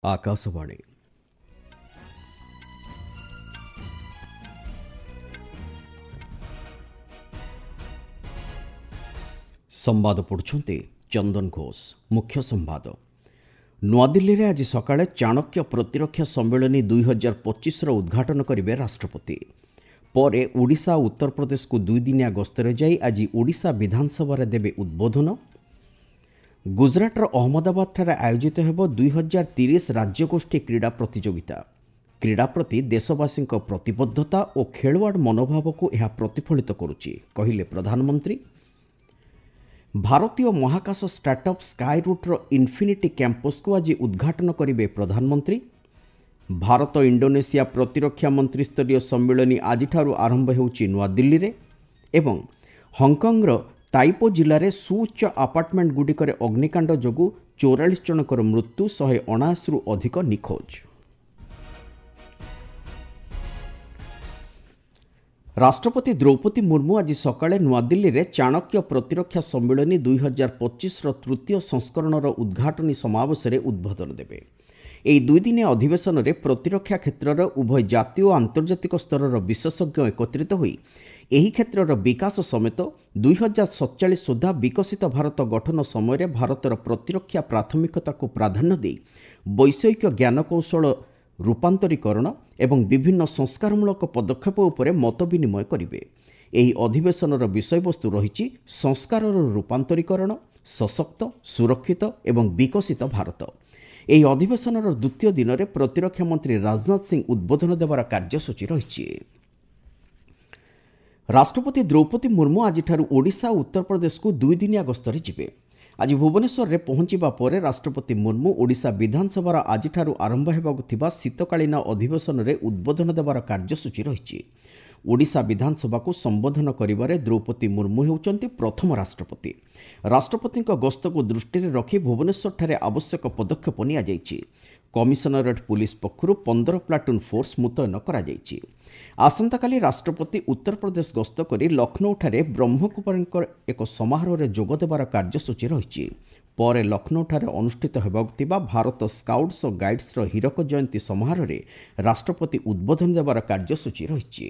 आकाशवाणी संवाद पढ़ुछंती चंदन घोष। मुख्य संवाद नुआदिल्ली रे आज सकाळे चाणक्य प्रतिरक्षा सम्मेलनी 2025 रो उद्घाटन करिवे राष्ट्रपति। परे ओडिशा और उत्तर प्रदेश को दुईदिनिया गस्तरे जाई आज ओडिशा विधानसभा रे देबे उद्बोधन। गुजरातर अहमदाबाद ठारे आयोजित हेबो 2030 राज्यगोष्ठी क्रीड़ा प्रतियोगिता। क्रीड़ा प्रति देशवासी प्रतिबद्धता और खेलवाड़ मनोभाव को यह प्रतिफलित करुछि कहिले प्रधानमंत्री। भारतीय महाकाश स्टार्टअप स्काई रूट रो इन्फिनिटी कैंपस को आज उद्घाटन करिवे प्रधानमंत्री। भारत इंडोनेशिया प्रतिरक्षा मंत्री स्तरीय सम्मेलनी आज आरंभ होउछि नुआदिल्ली रे। एवं हांगकांग ताइपो जिले में सुउच्च आपार्टमेंट गुड़िकर अग्निकांड जोगु 44 जनकर मृत्यु 179 रु अधिक निखोज। राष्ट्रपति द्रौपदी मुर्मू आज सकाळे नुआदिल्ली रे चाणक्य प्रतिरक्षा सम्मेलनी 2025 तृतीय संस्करण उद्घाटनी समावेश में उद्बोधन देवे। ଏହି ଦୁଇଦିନିଆ ଅଧିବେଶନରେ ପ୍ରତିରକ୍ଷା କ୍ଷେତ୍ରର ଉଭୟ ଜାତୀୟ ଓ ଆନ୍ତର୍ଜାତିକ ସ୍ତରର ବିଶେଷଜ୍ଞ ଏକତ୍ରିତ ହୋଇ ଏହି କ୍ଷେତ୍ରର ବିକାଶ ସମେତ 2047 ସୁଦ୍ଧା ବିକଶିତ ଭାରତ ଗଠନ ସମୟରେ ଭାରତର ପ୍ରତିରକ୍ଷା ପ୍ରାଥମିକତାକୁ ପ୍ରାଧାନ୍ୟ ଦେଇ ବୈଷୟିକ ଜ୍ଞାନକୌଶଳ ରୂପାନ୍ତରୀକରଣ ଏବଂ ବିଭିନ୍ନ ସଂସ୍କାରମୂଳକ ପଦକ୍ଷେପ ଉପରେ ମତ ବିନିମୟ କରିବେ। ଏହି ଅଧିବେଶନର ବିଷୟବସ୍ତୁ ରହିଛି ସଂସ୍କାରର ରୂପାନ୍ତରୀକରଣ, ସଶକ୍ତ, ସୁରକ୍ଷିତ ଏବଂ ବିକଶିତ ଭାରତ। ଏହି ଅଧିବେଶନର ଦ୍ୱିତୀୟ ଦିନରେ ପ୍ରତିରକ୍ଷା ମନ୍ତ୍ରୀ ରାଜନାଥ ସିଂ ଉଦ୍ବୋଧନ ଦେବାର କାର୍ଯ୍ୟସୂଚୀ ରହିଛି। ରାଷ୍ଟ୍ରପତି ଦ୍ରୌପଦୀ ମୁର୍ମୁ ଆଜିଠାରୁ ଓଡ଼ିଶା ଓ ଉତ୍ତର ପ୍ରଦେଶକୁ ଦୁଇଦିନିଆ ଗସ୍ତରେ ଯିବେ। ଆଜି ଭୁବନେଶ୍ୱରରେ ପହଞ୍ଚିବା ପରେ ରାଷ୍ଟ୍ରପତି ମୁର୍ମୁ ଓଡ଼ିଶା ବିଧାନସଭାର ଆଜିଠାରୁ ଆରମ୍ଭ ହେବାକୁ ଥିବା ଶୀତକାଳୀନ ଅଧିବେଶନରେ ଉଦ୍ବୋଧନ ଦେବାର କାର୍ଯ୍ୟସୂଚୀ ରହିଛି। ଓଡ଼ିଶା ବିଧାନସଭାକୁ ସମ୍ବୋଧନ କରିବାରେ ଦ୍ରୌପଦୀ ମୁର୍ମୁ ହେଉଛନ୍ତି ପ୍ରଥମ ରାଷ୍ଟ୍ରପତି। ରାଷ୍ଟ୍ରପତିଙ୍କ ଗସ୍ତକୁ ଦୃଷ୍ଟିରେ ରଖି ଭୁବନେଶ୍ୱରଠାରେ ଆବଶ୍ୟକ ପଦକ୍ଷେପ ନିଆଯାଇଛି। କମିଶନରେଟ୍ ପୁଲିସ ପକ୍ଷରୁ 15 ପ୍ଲାଟୁନ୍ ଫୋର୍ସ ମୁତୟନ କରାଯାଇଛି। ଆସନ୍ତାକାଲି ରାଷ୍ଟ୍ରପତି ଉତ୍ତର ପ୍ରଦେଶ ଗସ୍ତ କରି ଲକ୍ଷ୍ନୌଠାରେ ବ୍ରହ୍ମକୁମାରୀଙ୍କ ଏକ ସମାରୋହରେ ଯୋଗ ଦେବାର କାର୍ଯ୍ୟସୂଚୀ ରହିଛି। ପରେ ଲକ୍ଷ୍ନୌଠାରେ ଅନୁଷ୍ଠିତ ହେବାକୁ ଥିବା ଭାରତ ସ୍କାଉଟ୍ସ ଓ ଗାଇଡ୍ସର ହୀରକ ଜୟନ୍ତୀ ସମାରୋହରେ ରାଷ୍ଟ୍ରପତି ଉଦ୍ବୋଧନ ଦେବାର କାର୍ଯ୍ୟସୂଚୀ ରହିଛି।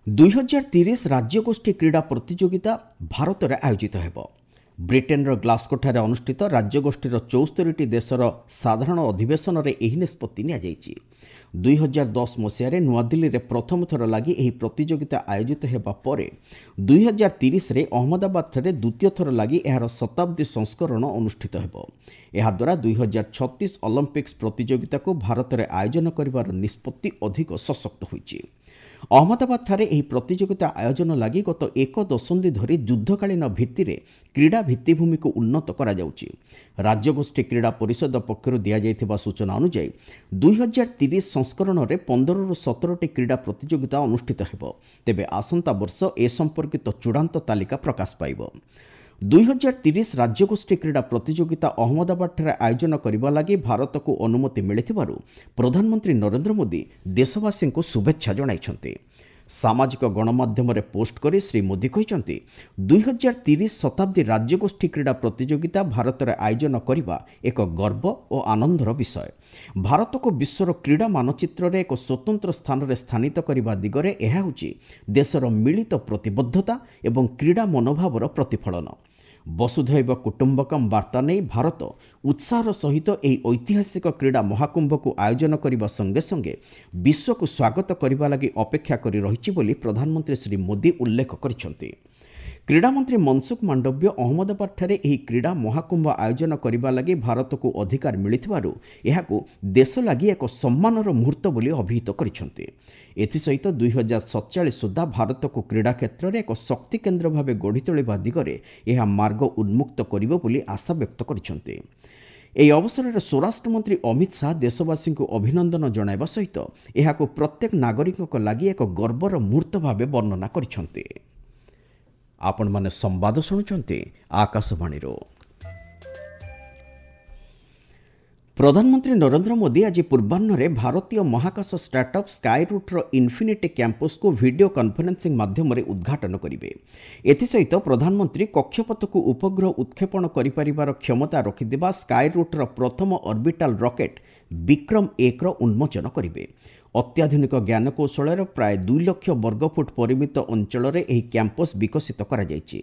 2030 राज्यगोष्ठी क्रीड़ा प्रतियोगिता भारत में आयोजित हेबो। ब्रिटेनर ग्लास्गोଠାରେ अनुष्ठित राज्यगोष्ठीर 74टी देशर साधारण अधिवेशन में यह निष्पत्ति नियाଯାଇଛି। 2010 मसीह नुआदिल्ली रे प्रथम थर लगी यह प्रतियोगिता आयोजित हेबा परे 2030 रे अहमदाबाद ठारे द्वितीय थर लगी यार शताब्दी संस्करण अनुष्ठित हेबो। एहाद्वारा 2036 ओलंपिक्स प्रतियोगिता को भारत में आयोजन करिवार निष्पत्ति अधिक सशक्त होइछि। अहमदाबाद ठारे एही प्रतियोगिता आयोजन लगी गत एक दशंधि धरी युद्धकालीन भित्तिरे क्रीड़ा भित्तिभूमि को उन्नत करा जाउछि। राज्यगोष्ठी क्रीड़ा परिषद पक्षरु दिया जायथिबा सूचना अनुसार 2030 संस्करण में 15 ରୁ 17टी क्रीड़ा प्रतियोगिता अनुष्ठित हेबो। तेबे आसंता वर्ष ए संपर्कित चूड़ांत तालिका प्रकाश पाइबो। 2030 राज्यगोष्ठी क्रीड़ा प्रतियोगिता अहमदाबाद ठारे आयोजन करने लगी भारत को अनुमति मिलिथिबारु प्रधानमंत्री नरेंद्र मोदी देशवासी को शुभेच्छा जणाइछन्ति। सामाजिक गणमाध्यम रे पोस्ट करी श्री मोदी कहिसन्ति 2030 शताब्दी राज्यगोष्ठी क्रीड़ा प्रतियोगिता भारत में आयोजन करने एक गर्व और आनंदर विषय। भारत को विश्वर क्रीड़ा मानचित्र रे एक स्वतंत्र स्थान रे स्थानित करने दिगरे यह होछि देशर मिलित प्रतिबद्धता एवं क्रीड़ा मनोभावर प्रतिफलन। वसुधैव कुटुंबकम वार्ता नहीं भारत उत्साहर सहित यह ऐतिहासिक क्रीड़ा महाकुंभ को आयोजन करने संगे संगे विश्व को स्वागत करने लगी अपेक्षा करी रहिछि बोली प्रधानमंत्री श्री मोदी उल्लेख करिसेंति। क्रीड़ा मंत्री मनसुख मांडव्य अहमदाबाद ठारे यह क्रीड़ा महाकुंभ आयोजन करने लगी भारत को अधिकार मिलिथिबारु एहाकु देश लगी एक सम्मानर मुहूर्त बोली अभिहित करिसेंति। एथिसहित 2047 सुद्धा भारत को क्रीड़ा क्षेत्र में एक शक्ति केन्द्र भाव गढ़ी तोलिबा दिगरे यह मार्ग उन्मुक्त करिबो बोली आशा व्यक्त करिसेंति। ଏହି ଅବସରରେ ସ୍ୱରାଷ୍ଟ୍ର ମନ୍ତ୍ରୀ ଅମିତ ଶାହ ଦେଶବାସୀଙ୍କୁ ଅଭିନନ୍ଦନ ଜଣାଇବା ସହିତ ଏହାକୁ ପ୍ରତ୍ୟେକ ନାଗରିକଙ୍କ ଲାଗି ଏକ ଗର୍ବର ମୁହୂର୍ତ୍ତ ଭାବେ ବର୍ଣ୍ଣନା କରିଛନ୍ତି। ଆପଣମାନେ ସମ୍ବାଦ ଶୁଣୁଛନ୍ତି ଆକାଶବାଣୀରୁ। प्रधानमंत्री नरेंद्र मोदी आज पूर्वाह्न भारतीय महाकाश startup Skyroot infinity campus को वीडियो कॉन्फ्रेंसिंग माध्यम उद्घाटन करेंगे। एसत प्रधानमंत्री कक्षपथ को उपग्रह उत्क्षेपण कर क्षमता रखिथिबा स्काई रूट प्रथम ऑर्बिटल रॉकेट ବିକ୍ରମ 1ର ଉନ୍ମୋଚନ କରିବେ। ଅତ୍ୟାଧୁନିକ ଜ୍ଞାନକୌଶଳର ପ୍ରାୟ 2 ଲକ୍ଷ ବର୍ଗଫୁଟ ପରିମିତ ଅଞ୍ଚଳରେ ଏହି କ୍ୟାମ୍ପସ୍ ବିକଶିତ କରାଯାଇଛି।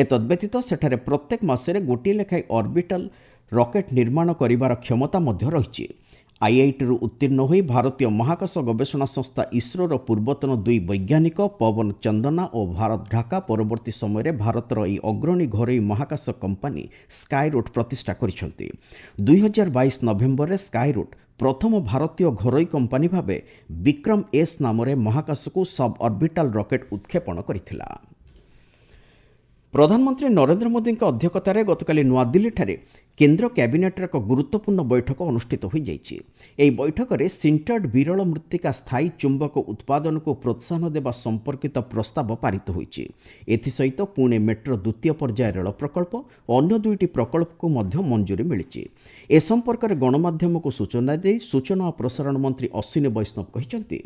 ଏତଦ୍ବ୍ୟତୀତ ସେଠାରେ ପ୍ରତ୍ୟେକ ମାସରେ ଗୋଟିଏ ଲେଖାଏଁ ଅର୍ବିଟାଲ ରକେଟ୍ ନିର୍ମାଣ କରିବାର କ୍ଷମତା ମଧ୍ୟ ରହିଛି। ଆଇଆଇଟିରୁ ଉତ୍ତୀର୍ଣ୍ଣ ହୋଇ ଭାରତୀୟ ମହାକାଶ ଗବେଷଣା ସଂସ୍ଥା ଇସ୍ରୋର ପୂର୍ବତନ 2 ବୈଜ୍ଞାନିକ ପବନ ଚନ୍ଦନା ଓ ଭାରତ ଢାକା ପରବର୍ତ୍ତୀ ସମୟରେ ଭାରତର ଏହି ଅଗ୍ରଣୀ ଘରୋଇ ମହାକାଶ କମ୍ପାନୀ ସ୍କାଏରୁଟ୍ ପ୍ରତିଷ୍ଠା କରିଛନ୍ତି। 2022 ନଭେମ୍ବରରେ ସ୍କାଏରୁଟ୍ ପ୍ରଥମ ଭାରତୀୟ ଘରୋଇ କମ୍ପାନୀ ଭାବେ ବିକ୍ରମ ଏସ୍ ନାମରେ ମହାକାଶକୁ ସବ୍ ଅର୍ବିଟାଲ ରକେଟ୍ ଉତ୍କ୍ଷେପଣ କରିଥିଲା। ପ୍ରଧାନମନ୍ତ୍ରୀ ନରେନ୍ଦ୍ର ମୋଦିଙ୍କ ଅଧ୍ୟକ୍ଷତାରେ ଗତକାଲି ନୂଆଦିଲ୍ଲୀଠାରେ କେନ୍ଦ୍ର କ୍ୟାବିନେଟ୍ର ଏକ ଗୁରୁତ୍ୱପୂର୍ଣ୍ଣ ବୈଠକ ଅନୁଷ୍ଠିତ ହୋଇଯାଇଛି। ଏହି ବୈଠକରେ ସିଣ୍ଟର୍ଡ ବିରଳ ମୃତ୍ତିକା ସ୍ଥାୟୀ ଚୁମ୍ବକ ଉତ୍ପାଦନକୁ ପ୍ରୋତ୍ସାହନ ଦେବା ସମ୍ପର୍କିତ ପ୍ରସ୍ତାବ ପାରିତ ହୋଇଛି। ଏଥିସହିତ ପୁଣେ ମେଟ୍ରୋ ଦ୍ୱିତୀୟ ପର୍ଯ୍ୟାୟ ରେଳ ପ୍ରକଳ୍ପ ଓ ଅନ୍ୟ 2ଟି ପ୍ରକଳ୍ପକୁ ମଧ୍ୟ ମଞ୍ଜୁରୀ ମିଳିଛି। ଏ ସମ୍ପର୍କରେ ଗଣମାଧ୍ୟମକୁ ସୂଚନା ଦେଇ ସୂଚନା ଓ ପ୍ରସାରଣ ମନ୍ତ୍ରୀ ଅଶ୍ୱିନୀ ବୈଷ୍ଣବ କହିଛନ୍ତି,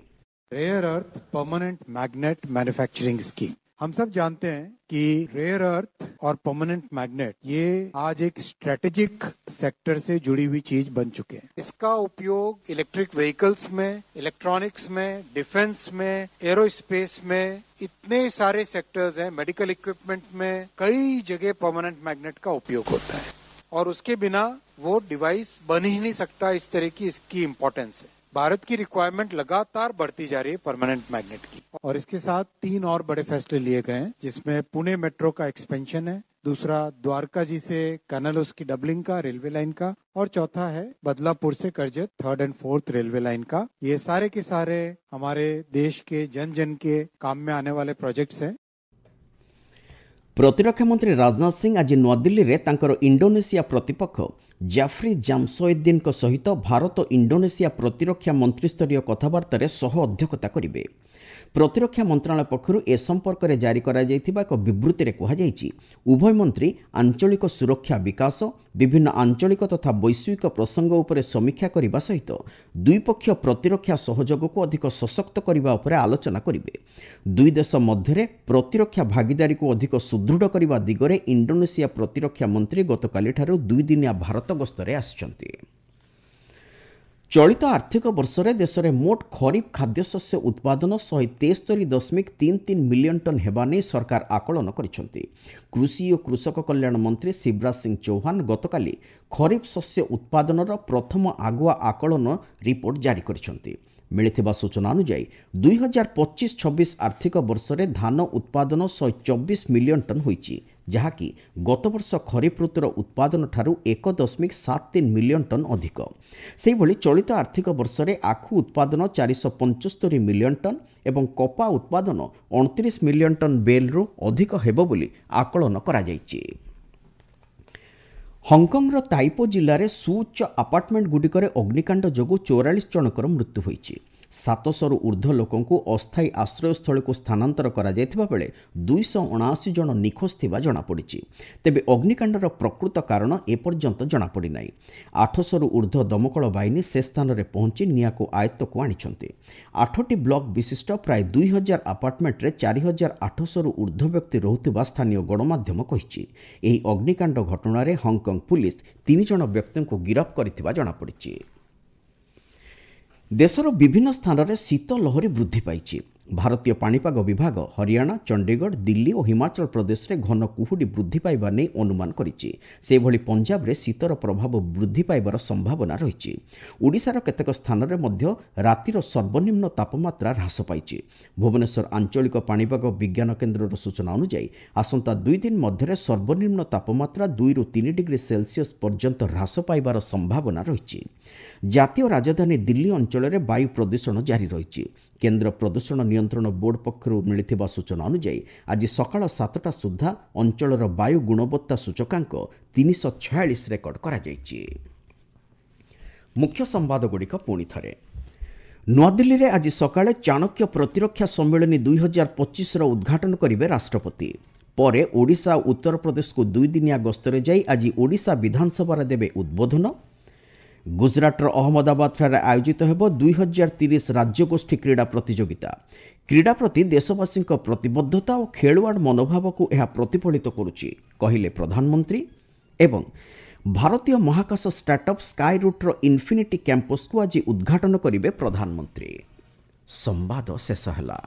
rare earth permanent magnet manufacturing scheme. हम सब जानते हैं कि रेयर अर्थ और परमानेंट मैग्नेट ये आज एक स्ट्रेटेजिक सेक्टर से जुड़ी हुई चीज बन चुके हैं। इसका उपयोग इलेक्ट्रिक व्हीकल्स में, इलेक्ट्रॉनिक्स में, डिफेंस में, एरोस्पेस में, इतने सारे सेक्टर्स हैं, मेडिकल इक्विपमेंट में कई जगह परमानेंट मैग्नेट का उपयोग होता है और उसके बिना वो डिवाइस बन ही नहीं सकता। इस तरह की इसकी इंपॉर्टेंस है। भारत की रिक्वायरमेंट लगातार बढ़ती जा रही है परमानेंट मैग्नेट की, और इसके साथ 3 और बड़े फैसले लिए गए हैं, जिसमें पुणे मेट्रो का एक्सपेंशन है, दूसरा द्वारका जी से कनल उसकी डबलिंग का रेलवे लाइन का, और चौथा है बदलापुर से Karjat 3rd and 4th railway line का। ये सारे के सारे हमारे देश के जन जन के काम में आने वाले प्रोजेक्ट्स हैं। ପ୍ରତିରକ୍ଷା ମନ୍ତ୍ରୀ ରାଜନାଥ ସିଂ ଆଜି ନୂଆଦିଲ୍ଲୀରେ ତାଙ୍କର ଇଣ୍ଡୋନେସିଆ ପ୍ରତିପକ୍ଷ ଜାଫ୍ରି ଜାମସୋଏଦ୍ଦିନଙ୍କ ସହିତ ଭାରତ ଇଣ୍ଡୋନେସିଆ ପ୍ରତିରକ୍ଷା ମନ୍ତ୍ରୀସ୍ତରୀୟ କଥାବାର୍ତ୍ତାରେ ସହ ଅଧ୍ୟକ୍ଷତା କରିବେ। ପ୍ରତିରକ୍ଷା ମନ୍ତ୍ରଣାଳୟ ପକ୍ଷରୁ ଏ ସମ୍ପର୍କରେ ଜାରି କରାଯାଇଥିବା ଏକ ବିବୃତ୍ତିରେ କୁହାଯାଇଛି, ଉଭୟ ମନ୍ତ୍ରୀ ଆଞ୍ଚଳିକ ସୁରକ୍ଷା ବିକାଶ, ବିଭିନ୍ନ ଆଞ୍ଚଳିକ ତଥା ବୈଶ୍ୱିକ ପ୍ରସଙ୍ଗ ଉପରେ ସମୀକ୍ଷା କରିବା ସହିତ ଦ୍ୱିପକ୍ଷୀୟ ପ୍ରତିରକ୍ଷା ସହଯୋଗକୁ ଅଧିକ ସଶକ୍ତ କରିବା ଉପରେ ଆଲୋଚନା କରିବେ। ଦୁଇ ଦେଶ ମଧ୍ୟରେ ପ୍ରତିରକ୍ଷା ଭାଗିଦାରୀକୁ ଅଧିକ ସୁଦୃଢ଼ କରିବା ଦିଗରେ ଇଣ୍ଡୋନେସିଆ ପ୍ରତିରକ୍ଷା ମନ୍ତ୍ରୀ ଗତକାଲିଠାରୁ 2 ଦିନିଆ ଭାରତ ଗସ୍ତରେ ଆସିଛନ୍ତି। ଚଳିତ ଆର୍ଥିକ ବର୍ଷରେ ଦେଶରେ ମୋଟ ଖରିଫ ଖାଦ୍ୟଶସ୍ୟ ଉତ୍ପାଦନ 173.33 ମିଲିୟନ ଟନ୍ ହେବା ନେଇ ସରକାର ଆକଳନ କରିଛନ୍ତି। କୃଷି ଓ କୃଷକ କଲ୍ୟାଣ ମନ୍ତ୍ରୀ ଶିବରାଜ ସିଂ ଚୌହାନ ଗତକାଲି ଖରିଫ ଶସ୍ୟ ଉତ୍ପାଦନର ପ୍ରଥମ ଆଗୁଆ ଆକଳନ ରିପୋର୍ଟ ଜାରି କରିଛନ୍ତି। ମିଳିଥିବା ସୂଚନା ଅନୁଯାୟୀ 2025-26 ଆର୍ଥିକ ବର୍ଷରେ ଧାନ ଉତ୍ପାଦନ 124 ମିଲିୟନ ଟନ୍ ହୋଇଛି, ଯାହାକି ଗତବର୍ଷ ଖରିଫ ଋତୁର ଉତ୍ପାଦନଠାରୁ 1.73 ମିଲିୟନ ଟନ୍ ଅଧିକ। ସେହିଭଳି ଚଳିତ ଆର୍ଥିକ ବର୍ଷରେ ଆଖୁ ଉତ୍ପାଦନ 475 ମିଲିୟନ ଟନ୍ ଏବଂ କପା ଉତ୍ପାଦନ 29 ମିଲିୟନ ଟନ୍ ବେଲ୍ରୁ ଅଧିକ ହେବ ବୋଲି ଆକଳନ କରାଯାଇଛି। ହଂକଂର ତାଇପୋ ଜିଲ୍ଲାରେ ସୁଉଚ୍ଚ ଆପାର୍ଟମେଣ୍ଟଗୁଡ଼ିକରେ ଅଗ୍ନିକାଣ୍ଡ ଯୋଗୁଁ 44 ଜଣଙ୍କର ମୃତ୍ୟୁ ହୋଇଛି। 700ରୁ ଉର୍ଦ୍ଧ୍ୱ ଲୋକଙ୍କୁ ଅସ୍ଥାୟୀ ଆଶ୍ରୟସ୍ଥଳୀକୁ ସ୍ଥାନାନ୍ତର କରାଯାଇଥିବା ବେଳେ 279 ଜଣ ନିଖୋଜ ଥିବା ଜଣାପଡ଼ିଛି। ତେବେ ଅଗ୍ନିକାଣ୍ଡର ପ୍ରକୃତ କାରଣ ଏପର୍ଯ୍ୟନ୍ତ ଜଣାପଡ଼ିନାହିଁ। 800ରୁ ଉର୍ଦ୍ଧ୍ୱ ଦମକଳ ବାହିନୀ ସେ ସ୍ଥାନରେ ପହଞ୍ଚି ନିଆଁକୁ ଆୟତ୍ତକୁ ଆଣିଛନ୍ତି। 8ଟି ବ୍ଲକ ବିଶିଷ୍ଟ ପ୍ରାୟ 2000 ଆପାର୍ଟମେଣ୍ଟରେ 4800ରୁ ଉର୍ଦ୍ଧ୍ୱ ବ୍ୟକ୍ତି ରହୁଥିବା ସ୍ଥାନୀୟ ଗଣମାଧ୍ୟମ କହିଛି। ଏହି ଅଗ୍ନିକାଣ୍ଡ ଘଟଣାରେ ହଂକଂ ପୁଲିସ 3 ଜଣ ବ୍ୟକ୍ତିଙ୍କୁ ଗିରଫ କରିଥିବା ଜଣାପଡ଼ିଛି। ଦେଶର ବିଭିନ୍ନ ସ୍ଥାନରେ ଶୀତ ଲହରୀ ବୃଦ୍ଧି ପାଇଛି। ଭାରତୀୟ ପାଣିପାଗ ବିଭାଗ ହରିୟାଣା, ଚଣ୍ଡିଗଡ଼, ଦିଲ୍ଲୀ ଓ ହିମାଚଳ ପ୍ରଦେଶରେ ଘନ କୁହୁଡ଼ି ବୃଦ୍ଧି ପାଇବା ନେଇ ଅନୁମାନ କରିଛି। ସେହିଭଳି ପଞ୍ଜାବରେ ଶୀତର ପ୍ରଭାବ ବୃଦ୍ଧି ପାଇବାର ସମ୍ଭାବନା ରହିଛି। ଓଡ଼ିଶାର କେତେକ ସ୍ଥାନରେ ମଧ୍ୟ ରାତିର ସର୍ବନିମ୍ନ ତାପମାତ୍ରା ହ୍ରାସ ପାଇଛି। ଭୁବନେଶ୍ୱର ଆଞ୍ଚଳିକ ପାଣିପାଗ ବିଜ୍ଞାନ କେନ୍ଦ୍ରର ସୂଚନା ଅନୁଯାୟୀ ଆସନ୍ତା 2 ଦିନ ମଧ୍ୟରେ ସର୍ବନିମ୍ନ ତାପମାତ୍ରା 2ରୁ 3 ଡିଗ୍ରୀ ସେଲସିୟସ୍ ପର୍ଯ୍ୟନ୍ତ ହ୍ରାସ ପାଇବାର ସମ୍ଭାବନା ରହିଛି। ଜାତୀୟ ରାଜଧାନୀ ଦିଲ୍ଲୀ ଅଞ୍ଚଳରେ ବାୟୁ ପ୍ରଦୂଷଣ ଜାରି ରହିଛି। କେନ୍ଦ୍ର ପ୍ରଦୂଷଣ ନିୟନ୍ତ୍ରଣ ବୋର୍ଡ ପକ୍ଷରୁ ମିଳିଥିବା ସୂଚନା ଅନୁଯାୟୀ ଆଜି ସକାଳ 7ଟା ସୁଦ୍ଧା ଅଞ୍ଚଳର ବାୟୁ ଗୁଣବତ୍ତା ସୂଚକାଙ୍କ 346 ରେକର୍ଡ କରାଯାଇଛି। ମୁଖ୍ୟ ସମ୍ବାଦଗୁଡ଼ିକ ପୁଣି ଥରେ। ନୂଆଦିଲ୍ଲୀରେ ଆଜି ସକାଳେ ଚାଣକ୍ୟ ପ୍ରତିରକ୍ଷା ସମ୍ମିଳନୀ 2025ର ଉଦ୍ଘାଟନ କରିବେ ରାଷ୍ଟ୍ରପତି। ପରେ ଓଡ଼ିଶା ଓ ଉତ୍ତରପ୍ରଦେଶକୁ 2 ଦିନିଆ ଗସ୍ତରେ ଯାଇ ଆଜି ଓଡ଼ିଶା ବିଧାନସଭାରେ ଦେବେ ଉଦ୍ବୋଧନ। ଗୁଜରାଟର ଅହମ୍ମଦାବାଦଠାରେ ଆୟୋଜିତ ହେବ 2030 ରାଜ୍ୟଗୋଷ୍ଠୀ କ୍ରୀଡ଼ା ପ୍ରତିଯୋଗିତା। କ୍ରୀଡ଼ା ପ୍ରତି ଦେଶବାସୀଙ୍କ ପ୍ରତିବଦ୍ଧତା ଓ ଖେଳୁଆଡ଼ ମନୋଭାବକୁ ଏହା ପ୍ରତିଫଳିତ କରୁଛି, କହିଲେ ପ୍ରଧାନମନ୍ତ୍ରୀ। ଏବଂ ଭାରତୀୟ ମହାକାଶ ଷ୍ଟାର୍ଟଅପ୍ ସ୍କାଏ ରୁଟ୍ର ଇନଫିନିଟି କ୍ୟାମ୍ପସକୁ ଆଜି ଉଦ୍ଘାଟନ କରିବେ ପ୍ରଧାନମନ୍ତ୍ରୀ। ସମ୍ବାଦ ଶେଷ ହେଲା।